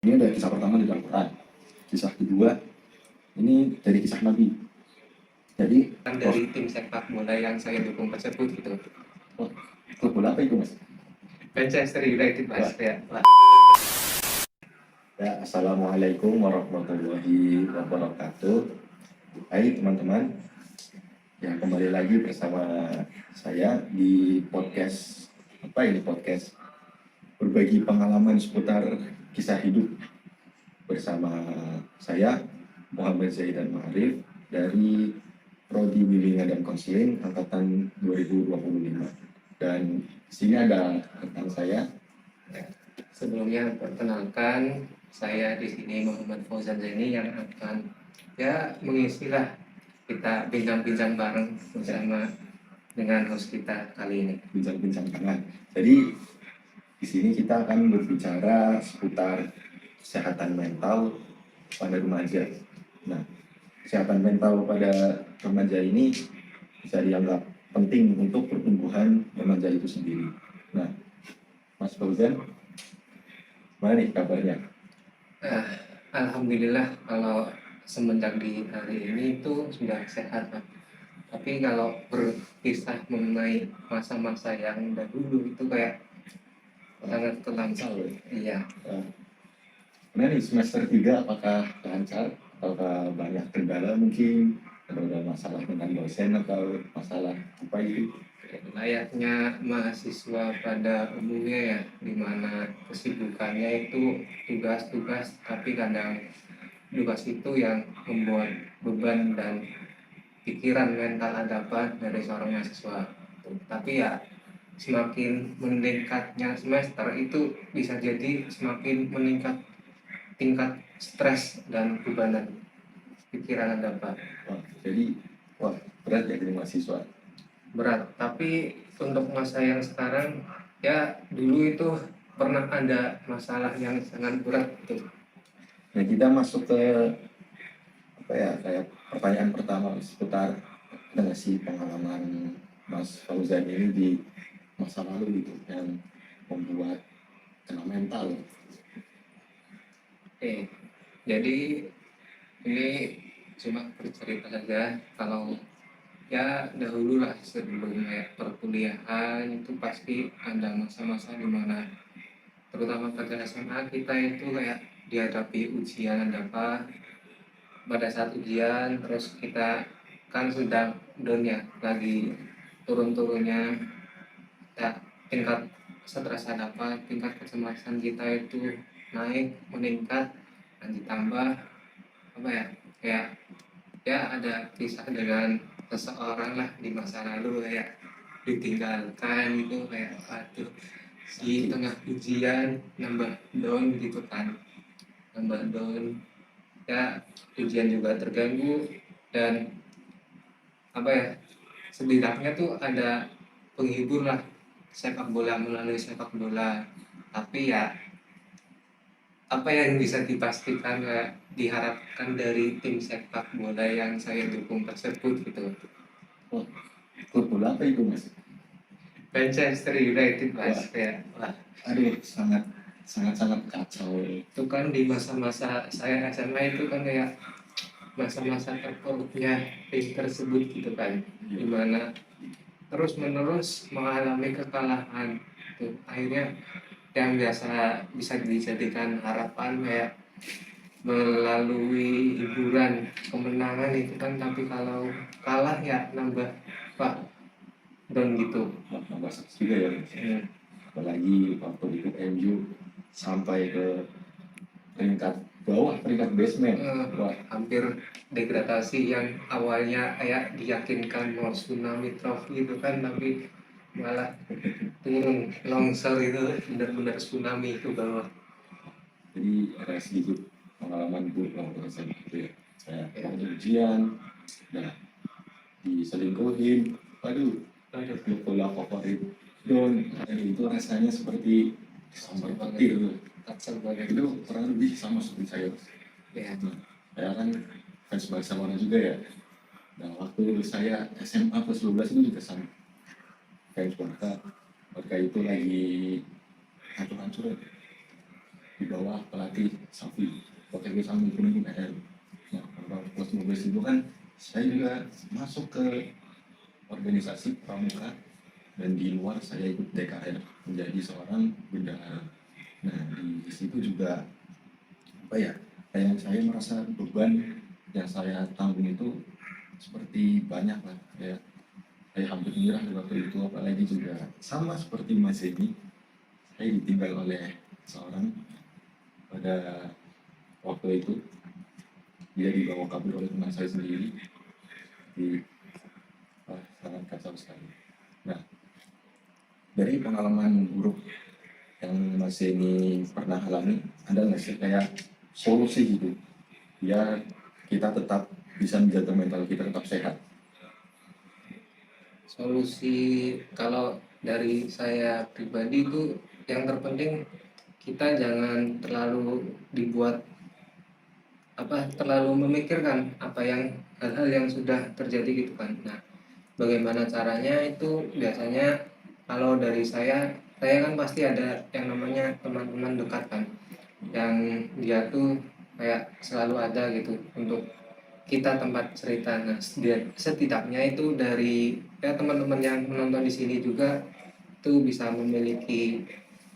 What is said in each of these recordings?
Ini ada kisah pertama di Al-Quran. Kisah kedua, ini dari kisah Nabi. Jadi, dari tim sepak bola yang saya dukung tersebut gitu. klub bola apa itu, Mas? Manchester United, Mas. Ya. Ya, Assalamualaikum warahmatullahi wabarakatuh. Hai teman-teman, ya kembali lagi bersama saya di podcast podcast berbagi pengalaman seputar kisah hidup bersama saya Muhammad Zaidan Ma'arif dari Prodi Bimbingan dan Konseling angkatan 2025. Dan di sini ada rekan saya. Sebelumnya perkenalkan, saya di sini Muhammad Fauzan Zaini yang akan mengisilah kita bincang-bincang bareng bersama dengan host kita kali ini. Bincang-bincang tangan. Jadi di sini kita akan berbicara seputar kesehatan mental pada remaja. Nah, kesehatan mental pada remaja ini bisa dianggap penting untuk pertumbuhan remaja itu sendiri. Nah, Mas Fauzan, mana nih kabarnya? Alhamdulillah kalau semenjak di hari ini itu sudah sehat, Pak. Tapi kalau berkisah mengenai masa-masa yang dahulu itu kayak sangat kelam. Iya. Nah nih semester 3 apakah lancar? Apakah banyak kendala mungkin? Ada masalah dengan dosen atau masalah apa itu? Layaknya mahasiswa pada umumnya ya, dimana kesibukannya itu tugas-tugas, tapi kadang tugas itu yang membuat beban dan pikiran mental ada apa dari seorang mahasiswa. Tapi ya semakin meningkatnya semester itu bisa jadi semakin meningkat tingkat stres dan bebanan pikiran Anda, Pak. Jadi berat ya jadi mahasiswa. Berat, tapi untuk masa yang sekarang ya dulu itu pernah ada masalah yang sangat berat gitu. Nah kita masuk ke kayak pertanyaan pertama seputar dengan si pengalaman Mas Fauzan ini di masa lalu gitu yang membuat kena mental. Oke, jadi ini cuma bercerita saja kalau ya dahulu lah sebelum perkuliahan itu pasti ada masa-masa dimana terutama pada SMA kita itu kayak dihadapi ujian ada apa pada saat ujian, terus kita kan sedang down ya, lagi turun-turunnya ya, tingkat stres ada apa, tingkat kecemasan kita itu naik meningkat dan ditambah apa ya kayak ya ada kisah dengan seseorang lah di masa lalu kayak ditinggalkan gitu, kayak aduh di tengah ujian nambah down gitu kan, nambah down ya, ujian juga terganggu dan apa ya setidaknya tuh ada penghibur lah, sepak bola, melalui sepak bola. Tapi ya apa yang bisa dipastikan diharapkan dari tim sepak bola yang saya dukung tersebut gitu. Klub bola apa itu, Mas? Manchester United, Mas. Ya, wah. Aduh, sangat kacau. Itu kan di masa-masa saya SMA itu kan kayak masa-masa terpuruknya tim tersebut gitu kan, dimana terus menerus mengalami kekalahan gitu. Akhirnya yang biasa bisa dijadikan harapan kayak melalui hiburan kemenangan itu kan, tapi kalau kalah ya nambah pak down gitu. Nambah stres juga ya. Apalagi waktu itu MU sampai ke peringkat bawah, peringkat basement. Hampir degradasi, yang awalnya kayak diyakinkan mau tsunami trophy itu kan, tapi malah turun longsor, itu benar-benar tsunami itu bawah. Jadi ada sedikit pengalaman buruk waktu SMA itu ya. Saya waktu ujian, nah diselingkuhin, waduh, bola favorit don, itu rasanya seperti sampai petir tuh. Itu kurang lebih sama seperti saya. Ya. Saya kan fans Barcelona juga ya. Nah waktu saya SMA plus 12 itu juga sama fans Barca. Barca itu lagi hancur-hancur. di bawah pelatih Safi waktu itu sambil kuning UNR. Nah, kalau plus 12 itu kan saya juga masuk ke organisasi pramuka dan di luar saya ikut DKR menjadi seorang bendahara. Nah, di situ juga apa ya, kayak saya merasa beban yang saya tanggung itu seperti banyak lah, kayak saya hampir menyerah di waktu itu. Apalagi juga sama seperti Mas Zeni, saya ditinggal oleh seorang pada waktu itu. Dia dibawa kabur oleh teman saya sendiri. Di sangat kacau sekali. Nah, dari pengalaman buruk yang Mas Zeni pernah alami, ada nggak sih kayak solusi gitu biar kita tetap bisa menjaga mental kita tetap sehat? Solusi kalau dari saya pribadi itu yang terpenting kita jangan terlalu dibuat terlalu memikirkan apa yang hal-hal yang sudah terjadi gitu kan. Nah, bagaimana caranya itu biasanya kalau dari saya kan pasti ada yang namanya teman-teman dekat kan, yang dia tuh kayak selalu ada gitu untuk kita tempat cerita. Nah, setidaknya itu dari teman-teman yang menonton di sini juga tuh bisa memiliki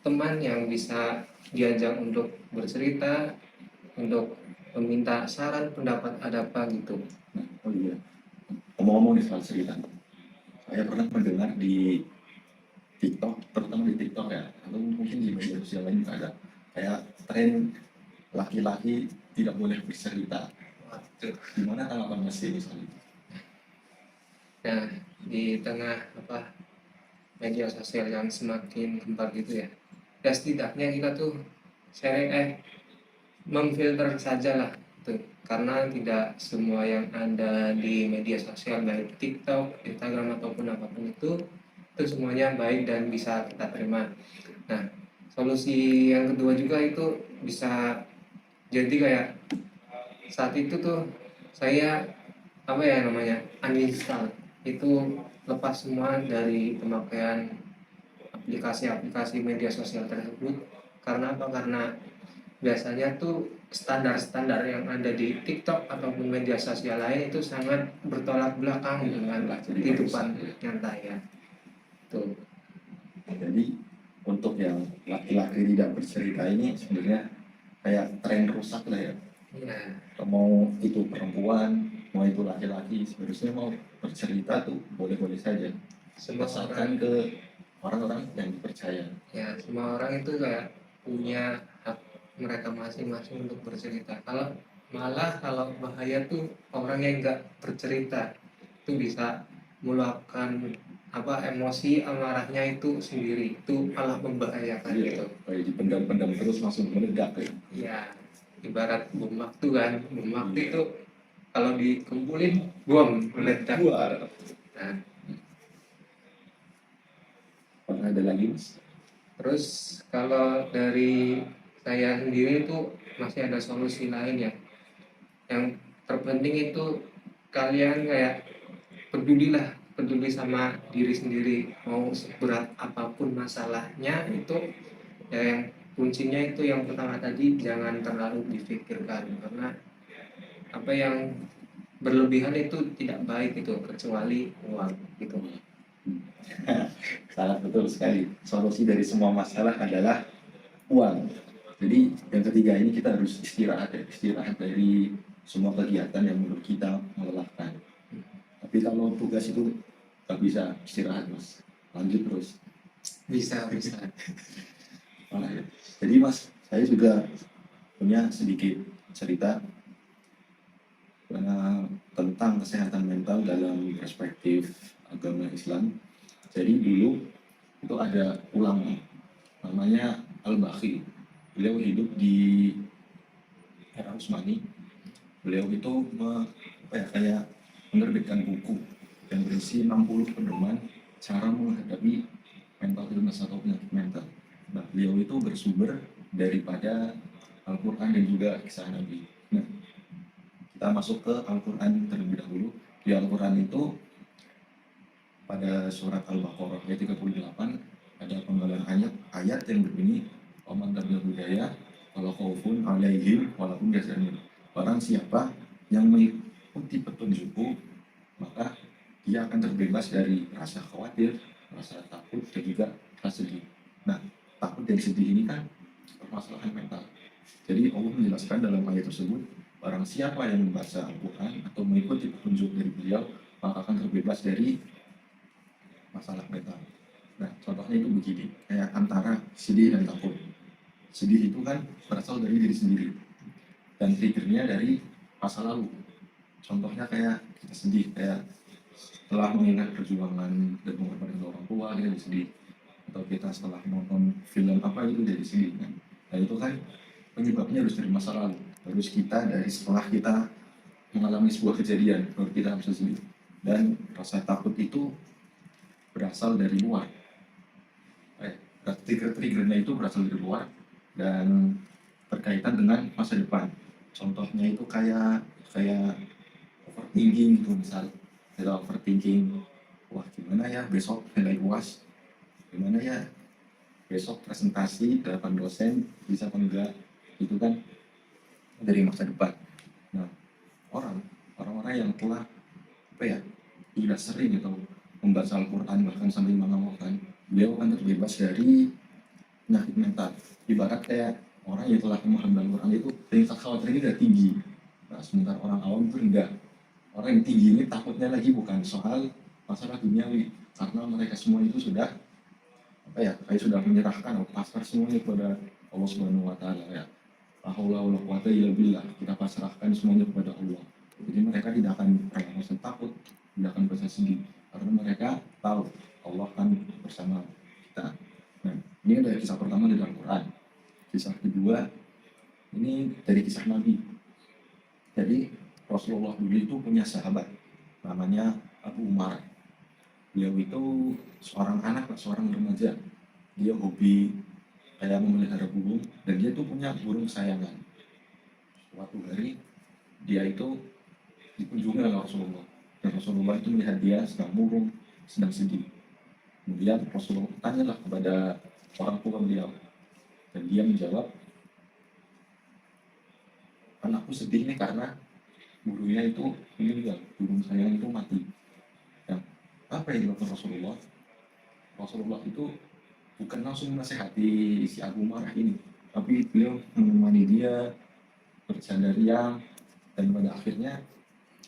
teman yang bisa diajak untuk bercerita, untuk meminta saran pendapat ada apa gitu. Nah, oh iya, ngomong-ngomong di soal cerita, saya pernah mendengar di TikTok, terutama di TikTok ya, atau mungkin di media sosial lain juga ada kayak tren laki-laki tidak boleh bercerita. Waduh. Gimana tanggapan Mas Denny soal itu? Nah, di tengah media sosial yang semakin gempar gitu ya, ya setidaknya kita tuh sharing memfilter saja lah tuh, karena tidak semua yang ada di media sosial baik TikTok, Instagram ataupun apapun itu semuanya baik dan bisa kita terima. Nah, solusi yang kedua juga itu bisa jadi kayak saat itu tuh saya uninstall itu, lepas semua dari pemakaian aplikasi-aplikasi media sosial tersebut. Karena apa? Karena biasanya tuh standar-standar yang ada di TikTok ataupun media sosial lain itu sangat bertolak belakang dengan kehidupan nyata ya. Tuh. Jadi untuk yang laki-laki tidak bercerita ini sebenarnya kayak tren rusak lah ya. Ya, Mau itu perempuan, mau itu laki-laki, sebenarnya mau bercerita tuh boleh-boleh saja, semua asalkan orang ke orang-orang yang dipercaya. semua orang itu kayak punya hak mereka masing-masing untuk bercerita. Kalau bahaya tuh orang yang nggak bercerita itu bisa meluapkan emosi amarahnya itu sendiri, itu malah membahayakan Iya, gitu. kayak dipendam-pendam terus langsung meledak ya. Ya, ibarat bom waktu kan, bom waktu itu kalau dikumpulin bom meledak. Wah, Nah, pernah ada lagi Mas? terus kalau dari saya sendiri itu masih ada solusi lain ya. Yang terpenting itu kalian kayak peduli sama diri sendiri, mau seberat apapun masalahnya itu ya, yang kuncinya itu yang pertama tadi, jangan terlalu difikirkan, karena apa yang berlebihan itu tidak baik itu, kecuali uang gitu. Sangat betul sekali. Solusi dari semua masalah adalah uang. Jadi yang ketiga ini kita harus istirahat ya, istirahat dari semua kegiatan yang menurut kita melelahkan. Tapi kalau tugas itu nggak bisa istirahat Mas, lanjut terus. Bisa. Nah, ya. Jadi Mas, saya juga punya sedikit cerita tentang kesehatan mental dalam perspektif agama Islam. Jadi dulu itu ada ulama namanya Al-Bakhi. Beliau hidup di era Utsmani. Beliau itu kayak menerbitkan buku yang berisi 60 pedoman cara menghadapi mental illness atau penyakit mental. Nah, beliau itu bersumber daripada Al-Quran dan juga kisah Nabi. Nah, kita masuk ke Al-Quran terlebih dahulu. Di Al-Quran itu pada surat Al-Baqarah ayat 38 ada penggalan ayat yang berbunyi Oman tabla budaya wala khaufun 'alaihim wa lahum yahzanun. Barang siapa yang mengikuti petunjukku, maka dia akan terbebas dari rasa khawatir, rasa takut, dan juga rasa sedih. Nah, takut dan sedih ini kan permasalahan mental. Jadi Allah menjelaskan dalam ayat tersebut, barang siapa yang membaca Al-Quran atau mengikuti petunjuk dari beliau, maka akan terbebas dari masalah mental. Nah, contohnya itu begini, kayak antara sedih dan takut. Sedih itu kan berasal dari diri sendiri, dan triggernya dari masa lalu. Contohnya kayak kita sedih, kayak setelah mengingat perjuangan dan pengorbanan orang tua, kita jadi sedih. Atau kita setelah nonton film apa itu jadi sedih kan. Nah itu kan penyebabnya harus dari masa lalu. Terus kita dari setelah kita mengalami sebuah kejadian, baru kita bisa sedih. Dan rasa takut itu berasal dari luar. Trigger-triggernya itu berasal dari luar dan berkaitan dengan masa depan. Contohnya itu kayak overthinking gitu misal. Kita overthinking, wah gimana ya besok nilai UAS, gimana ya besok presentasi di depan dosen bisa apa enggak, itu kan dari masa depan. Nah, orang-orang yang telah sudah sering gitu membaca Al-Quran bahkan sampai mengamalkan, beliau akan terbebas dari penyakit mental. Ibarat kayak orang yang telah memahami Al-Quran itu tingkat khawatirnya udah tinggi. Nah, sementara orang awam itu rendah. Orang yang tinggi ini takutnya lagi bukan soal masalah duniawi, karena mereka semua itu sudah kayak sudah menyerahkan pasrah semuanya kepada Allah Subhanahu wa taala ya. La haula wala quwata illa billah, kita pasrahkan semuanya kepada Allah. Jadi mereka tidak akan pernah merasa takut, tidak akan merasa sedih, karena mereka tahu Allah kan bersama kita. Nah, ini dari kisah pertama di dalam Quran. Kisah kedua ini dari kisah Nabi. Jadi Rasulullah dulu itu punya sahabat namanya Abu Umar. Beliau itu seorang anak, seorang remaja. Dia hobi kayak memelihara burung, dan dia tuh punya burung kesayangan. Suatu hari dia itu dikunjungi oleh Rasulullah, dan Rasulullah itu melihat dia sedang murung, sedang sedih. Kemudian Rasulullah tanyalah kepada orang tua beliau, dan dia menjawab, anakku sedih nih karena burungnya itu meninggal, burung kesayangan itu mati. Nah, apa yang dilakukan Rasulullah? Rasulullah itu bukan langsung menasehati si Abu Marah ini, tapi beliau menemani dia, bercanda riang, dan pada akhirnya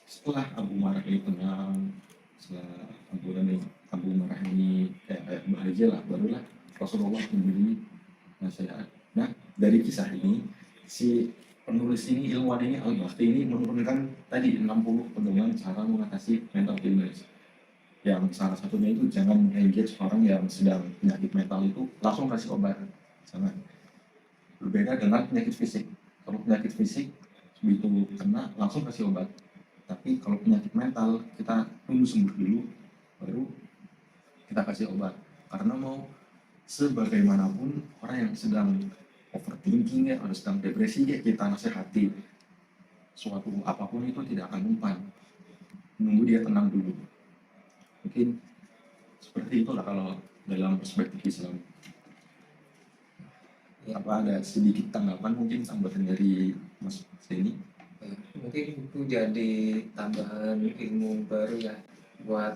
setelah Abu Marah ini tenang, setelah Abu Marah ini kayak bahagia lah, barulah Rasulullah memberi nasihat. Nah, dari kisah ini si penulis ini, ilmuwan ini, Al-Bakti ini menurunkan tadi 60 pedoman cara mengatasi mental illness. Yang salah satunya itu jangan engage orang yang sedang penyakit mental itu langsung kasih obat. Jangan. Berbeda dengan penyakit fisik. Kalau penyakit fisik begitu kena langsung kasih obat. Tapi kalau penyakit mental kita tunggu sembuh dulu, baru kita kasih obat. Karena mau sebagaimanapun orang yang sedang overthinking ya, atau sedang depresi ya, kita nasihati suatu apapun itu tidak akan mempan. Menunggu dia tenang dulu. Mungkin seperti itulah kalau dalam perspektif Islam. Ya, Apa ada sedikit tanggapan mungkin tambahan dari Mas Seni? mungkin itu jadi tambahan ilmu baru ya buat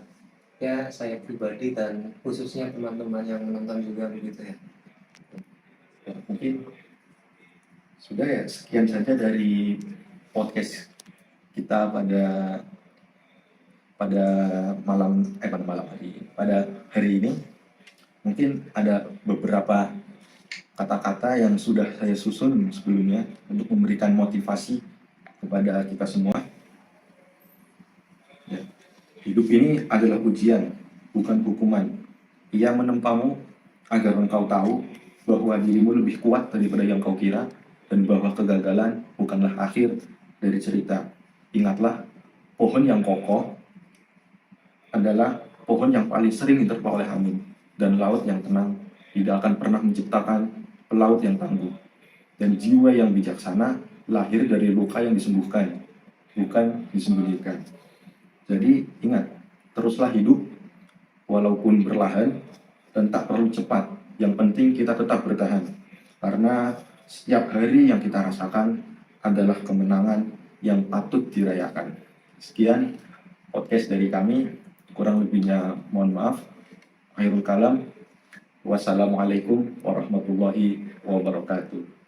ya saya pribadi dan khususnya teman-teman yang menonton juga begitu ya. Ya, mungkin sudah ya, sekian saja dari podcast kita pada hari ini. Mungkin ada beberapa kata-kata yang sudah saya susun sebelumnya untuk memberikan motivasi kepada kita semua. Ya. Hidup ini adalah ujian, bukan hukuman. Ia menempamu agar engkau tahu bahwa dirimu lebih kuat daripada yang kau kira, dan bahwa kegagalan bukanlah akhir dari cerita. Ingatlah, pohon yang kokoh adalah pohon yang paling sering diterpa oleh angin, dan laut yang tenang tidak akan pernah menciptakan pelaut yang tangguh. Dan jiwa yang bijaksana lahir dari luka yang disembuhkan, bukan disembunyikan. Jadi ingat, teruslah hidup walaupun perlahan dan tak perlu cepat. Yang penting kita tetap bertahan. Karena setiap hari yang kita rasakan adalah kemenangan yang patut dirayakan. Sekian podcast dari kami, kurang lebihnya mohon maaf. Akhirul kalam, wassalamualaikum warahmatullahi wabarakatuh.